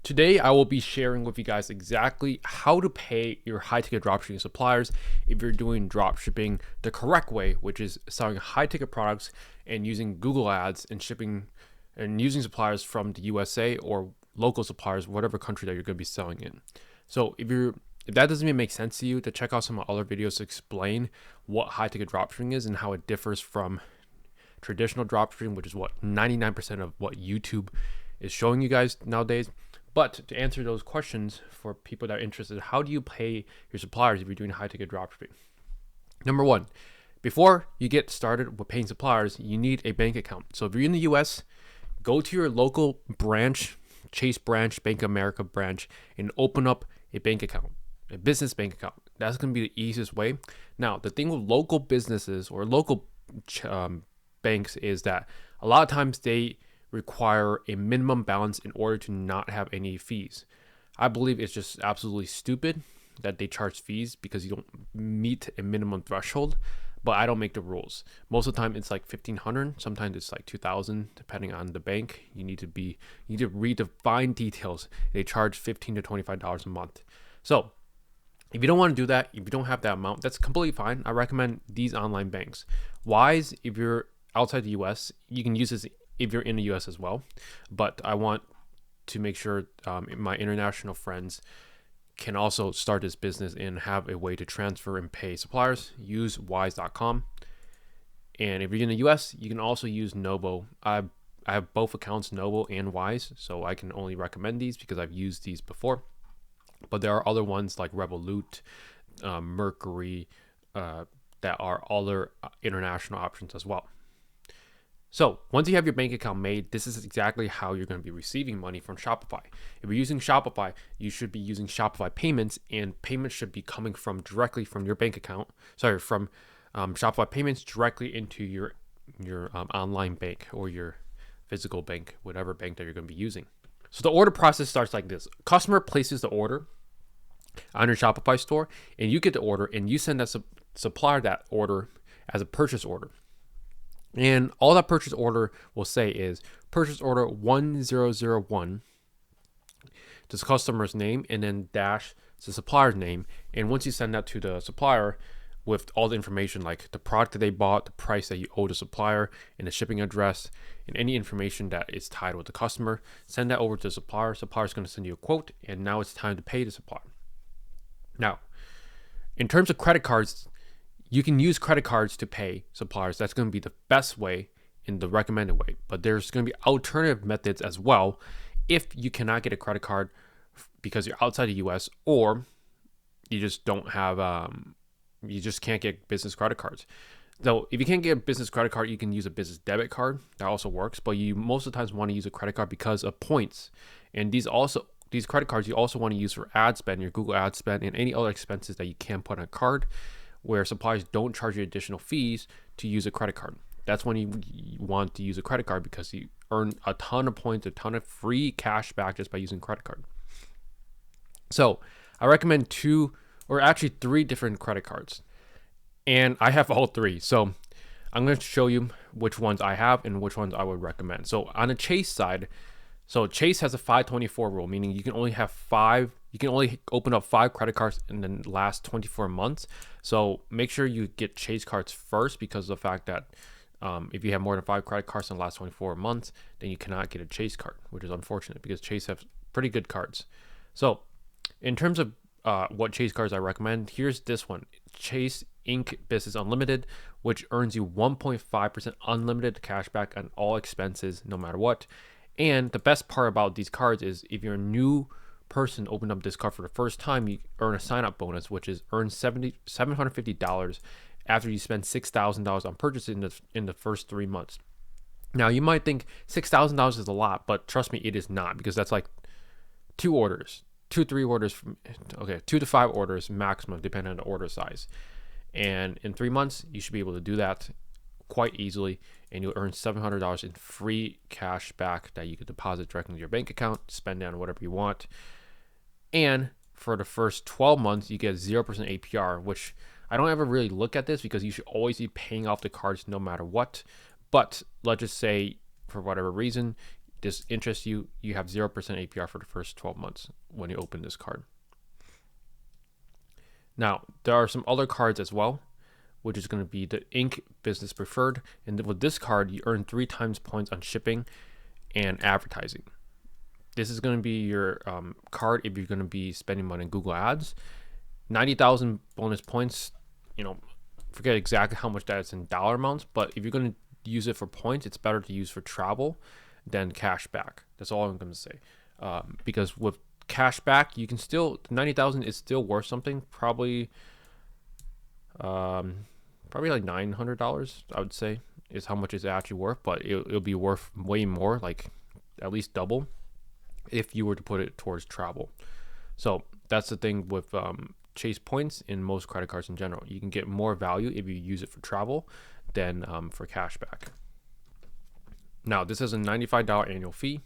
Today, I will be sharing with you guys exactly how to pay your high-ticket dropshipping suppliers if you're doing dropshipping the correct way, which is selling high-ticket products and using Google Ads and shipping and using suppliers from the USA or local suppliers, whatever country that you're going to be selling in. So if that doesn't even make sense to you, to check out some other videos to explain what high-ticket dropshipping is and how it differs from traditional dropshipping, which is what 99% of what YouTube is showing you guys nowadays. But to answer those questions for people that are interested, how do you pay your suppliers if you're doing high-ticket dropshipping? Number one, before you get started with paying suppliers, you need a bank account. So if you're in the US, go to your local branch, Chase branch, Bank of America branch, and open up a bank account, a business bank account. That's going to be the easiest way. Now, the thing with local businesses or local banks is that a lot of times they require a minimum balance in order to not have any fees. I believe it's just absolutely stupid that they charge fees because you don't meet a minimum threshold, but I don't make the rules. Most of the time it's like $1,500, sometimes it's like $2,000 depending on the bank. You need to read the fine details. They charge $15 to $25 a month. So if you don't want to do that, if you don't have that amount, that's completely fine. I recommend these online banks. Wise, if you're outside the US, you can use this if you're in the US as well, but I want to make sure my international friends can also start this business and have a way to transfer and pay suppliers. Use wise.com. And if you're in the US, you can also use Novo. I have both accounts, Novo and Wise, so I can only recommend these because I've used these before. But there are other ones like Revolut, Mercury, that are other international options as well. So once you have your bank account made, this is exactly how you're going to be receiving money from Shopify. If you're using Shopify, you should be using Shopify payments, and payments should be coming directly from your bank account. From Shopify payments directly into your online bank or your physical bank, whatever bank that you're going to be using. So the order process starts like this. Customer places the order on your Shopify store, and you get the order, and you send that supplier that order as a purchase order. And all that purchase order will say is purchase order 1001, the customer's name, and then dash the supplier's name. And once you send that to the supplier with all the information like the product that they bought, the price that you owe the supplier, and the shipping address, and any information that is tied with the customer, send that over to the supplier. Supplier's going to send you a quote, and now it's time to pay the supplier. Now, in terms of credit cards, you can use credit cards to pay suppliers. That's going to be the best way and the recommended way. But there's going to be alternative methods as well if you cannot get a credit card because you're outside the US, or you just don't have, you just can't get business credit cards. Though if you can't get a business credit card, you can use a business debit card. That also works. But you most of the times want to use a credit card because of points. And these credit cards you also want to use for ad spend, your Google ad spend, and any other expenses that you can put on a card, where suppliers don't charge you additional fees to use a credit card. That's when you want to use a credit card because you earn a ton of points, a ton of free cash back just by using credit card. So I recommend 3 different credit cards. And I have all 3. So I'm going to show you which ones I have and which ones I would recommend. So on the Chase side, so Chase has a 524 rule, meaning you can only open up 5 credit cards in the last 24 months. So make sure you get Chase cards first because of the fact that if you have more than 5 credit cards in the last 24 months, then you cannot get a Chase card, which is unfortunate because Chase has pretty good cards. So in terms of what Chase cards I recommend, here's this one, Chase Inc. Business Unlimited, which earns you 1.5% unlimited cash back on all expenses, no matter what. And the best part about these cards is if you're a new person open up this card for the first time, you earn a sign-up bonus, which is earn $750 after you spend $6,000 on purchases in the first 3 months. Now, you might think $6,000 is a lot, but trust me, it is not, because that's like 2 to 5 orders maximum, depending on the order size. And in 3 months, you should be able to do that quite easily, and you'll earn $700 in free cash back that you could deposit directly into your bank account, spend on whatever you want. And for the first 12 months, you get 0% APR, which I don't ever really look at this because you should always be paying off the cards no matter what. But let's just say, for whatever reason, this interests you, you have 0% APR for the first 12 months when you open this card. Now, there are some other cards as well, which is going to be the Inc. Business Preferred. And with this card, you earn 3 times points on shipping and advertising. This is going to be your card if you're going to be spending money on Google Ads. 90,000 bonus points, forget exactly how much that is in dollar amounts, but if you're going to use it for points, it's better to use for travel than cash back. That's all I'm going to say. Because with cash back, you can still, 90,000 is still worth something. Probably like $900, I would say, is how much it's actually worth, but it'll be worth way more, like at least double, if you were to put it towards travel. So that's the thing with Chase points in most credit cards in general. You can get more value if you use it for travel than for cash back. Now, this has a $95 annual fee,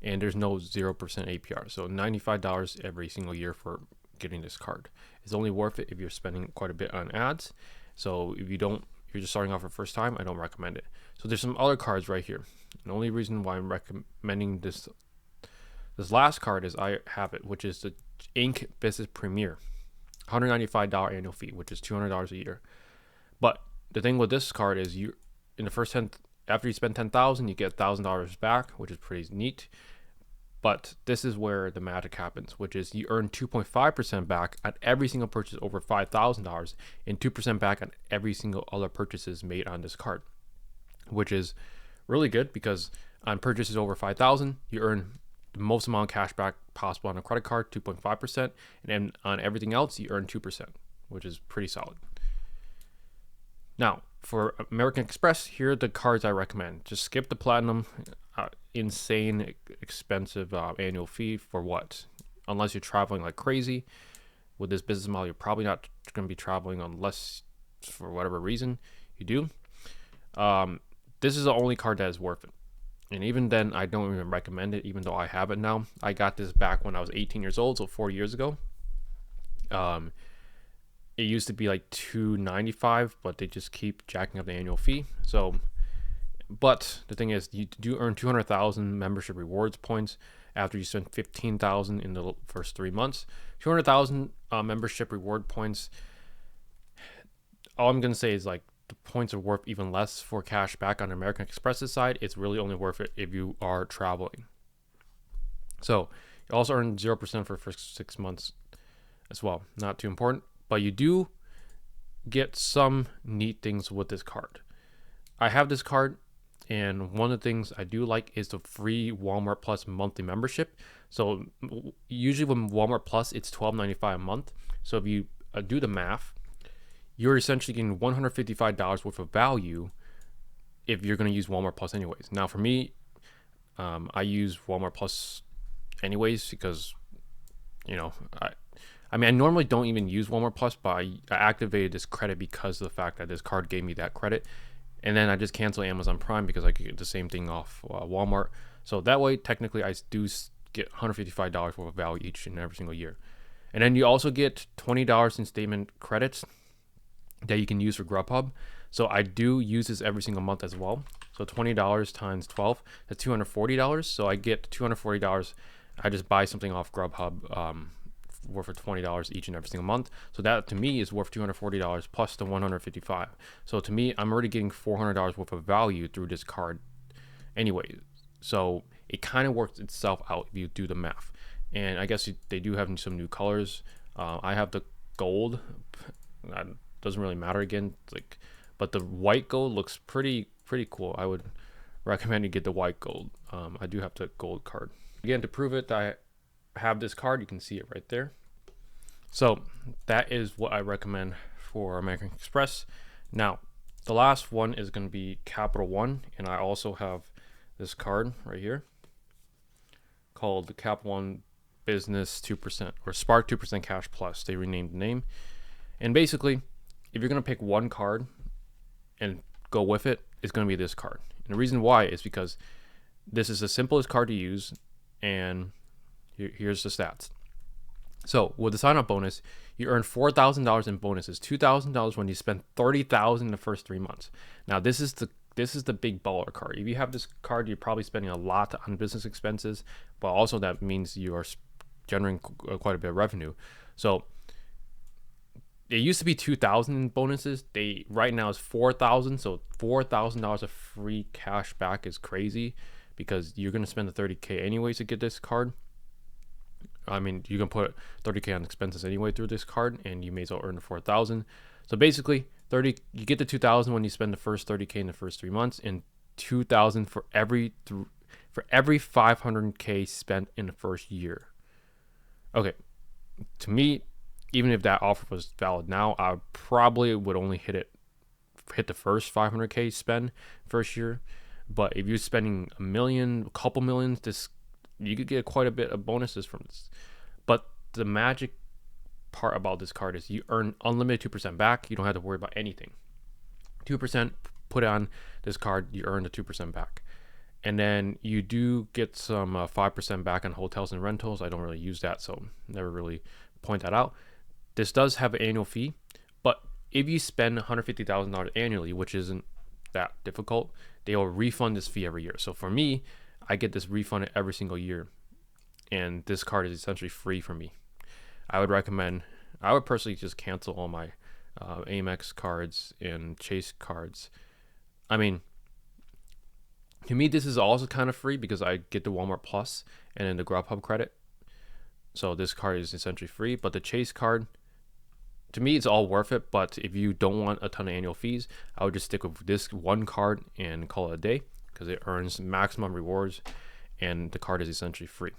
and there's no 0% APR. So $95 every single year for getting this card. It's only worth it if you're spending quite a bit on ads. So if you're just starting off for the first time, I don't recommend it. So there's some other cards right here. The only reason why I'm recommending this last card is I have it, which is the Inc. Business Premier. $195 annual fee, which is $200 a year. But the thing with this card is you, in the first 10, after you spend $10,000, you get $1,000 back, which is pretty neat. But this is where the magic happens, which is you earn 2.5% back on every single purchase over $5,000 and 2% back on every single other purchases made on this card, which is really good because on purchases over $5,000, you earn the most amount of cash back possible on a credit card, 2.5%, and then on everything else, you earn 2%, which is pretty solid. Now, for American Express, here are the cards I recommend. Just skip the Platinum. Insane expensive annual fee for what? Unless you're traveling like crazy. With this business model, you're probably not going to be traveling unless for whatever reason you do. This is the only card that is worth it. And even then, I don't even recommend it, even though I have it now. I got this back when I was 18 years old, so 4 years ago. It used to be like $295, but they just keep jacking up the annual fee. So, but the thing is, you do earn 200,000 membership rewards points after you spend 15,000 in the first 3 months. 200,000 membership reward points. All I'm gonna say is like the points are worth even less for cash back on American Express's side. It's really only worth it if you are traveling. So you also earn 0% for the first 6 months as well. Not too important, but you do get some neat things with this card. I have this card, and one of the things I do like is the free Walmart Plus monthly membership. So usually with Walmart Plus, it's $12.95 a month. So if you do the math, you're essentially getting $155 worth of value if you're going to use Walmart Plus anyways. Now for me, I use Walmart Plus anyways because, I normally don't even use Walmart Plus, but I activated this credit because of the fact that this card gave me that credit. And then I just cancel Amazon Prime because I could get the same thing off Walmart. So that way, technically, I do get $155 worth of value each and every single year. And then you also get $20 in statement credits that you can use for Grubhub. So I do use this every single month as well. So $20 times 12, that's $240. So I get $240. I just buy something off Grubhub worth of $20 each and every single month. So that to me is worth $240 plus the $155. So to me, I'm already getting $400 worth of value through this card anyway. So it kind of works itself out if you do the math. And I guess they do have some new colors. I have the gold. That doesn't really matter again. But the white gold looks pretty cool. I would recommend you get the white gold. I do have the gold card. Again, to prove it, I have this card. You can see it right there. So that is what I recommend for American Express. Now, the last one is going to be Capital One, and I also have this card right here called the Capital One Business 2% or Spark 2% Cash Plus. They renamed the name. And basically, if you're going to pick one card and go with it, it's going to be this card. And the reason why is because this is the simplest card to use, and here's the stats. So with the sign-up bonus, you earn $4,000 in bonuses, $2,000 when you spend $30,000 in the first 3 months. Now this is the this is the big baller card. If you have this card, you're probably spending a lot on business expenses, but also that means you are generating quite a bit of revenue. So it used to be 2,000 in bonuses. Right now is 4,000. So $4,000 of free cash back is crazy, because you're gonna spend the 30K anyways to get this card. I mean, you can put 30K on expenses anyway through this card, and you may as well earn the 4,000. So basically, you get the 2,000 when you spend the first 30K in the first 3 months, and 2,000 for every 500K spent in the first year. Okay, to me, even if that offer was valid now, I probably would only hit the first 500K spend first year. But if you're spending $1 million, a couple millions, you could get quite a bit of bonuses from this. But the magic part about this card is you earn unlimited 2% back. You don't have to worry about anything. 2% put on this card, you earn the 2% back. And then you do get some 5% back on hotels and rentals. I don't really use that, so never really point that out. This does have an annual fee, but if you spend $150,000 annually, which isn't that difficult, they will refund this fee every year. So for me, I get this refunded every single year, and this card is essentially free for me. I would personally just cancel all my Amex cards and Chase cards. I mean, to me, this is also kind of free because I get the Walmart Plus and then the Grubhub credit. So this card is essentially free, but the Chase card, to me, it's all worth it. But if you don't want a ton of annual fees, I would just stick with this one card and call it a day, because it earns maximum rewards and the card is essentially free.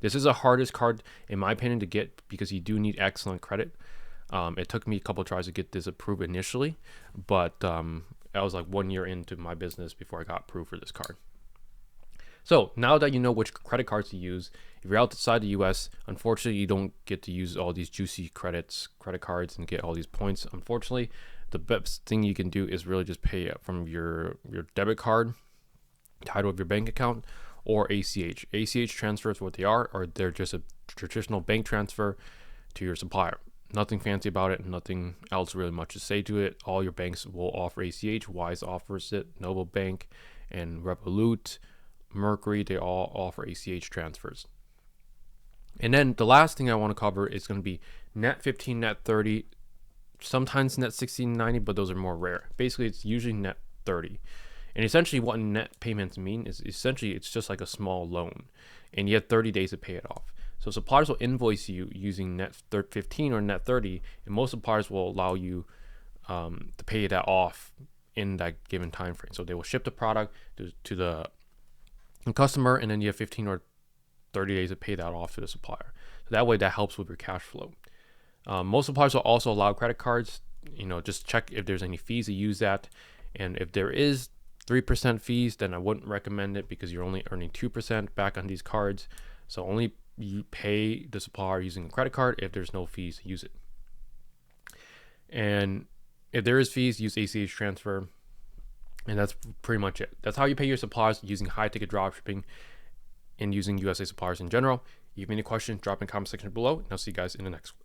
This is the hardest card, in my opinion, to get, because you do need excellent credit. It took me a couple of tries to get this approved initially, but I was like 1 year into my business before I got approved for this card. So now that you know which credit cards to use, if you're outside the US, unfortunately, you don't get to use all these juicy credit cards and get all these points. Unfortunately, the best thing you can do is really just pay from your debit card tied with your bank account, or ACH. ACH transfers, what they are they're just a traditional bank transfer to your supplier. Nothing fancy about it, nothing else really much to say to it. All your banks will offer ACH. Wise offers it, Noble Bank and Revolut, Mercury, they all offer ACH transfers. And then the last thing I want to cover is going to be net 15, net 30, sometimes net 60/90, but those are more rare. Basically, it's usually net 30. And essentially what net payments mean is essentially it's just like a small loan, and you have 30 days to pay it off. So suppliers will invoice you using net 15 or net 30, and most suppliers will allow you to pay that off in that given time frame. So they will ship the product to the customer, and then you have 15 or 30 days to pay that off to the supplier. So that way, that helps with your cash flow. Most suppliers will also allow credit cards. Just check if there's any fees to use that, and if there is 3% fees, then I wouldn't recommend it, because you're only earning 2% back on these cards. So only you pay the supplier using a credit card if there's no fees to use it. And if there is fees, use ACH transfer. And that's pretty much it. That's how you pay your suppliers using high ticket dropshipping and using USA suppliers in general. If you have any questions, drop in the comment section below, and I'll see you guys in the next one.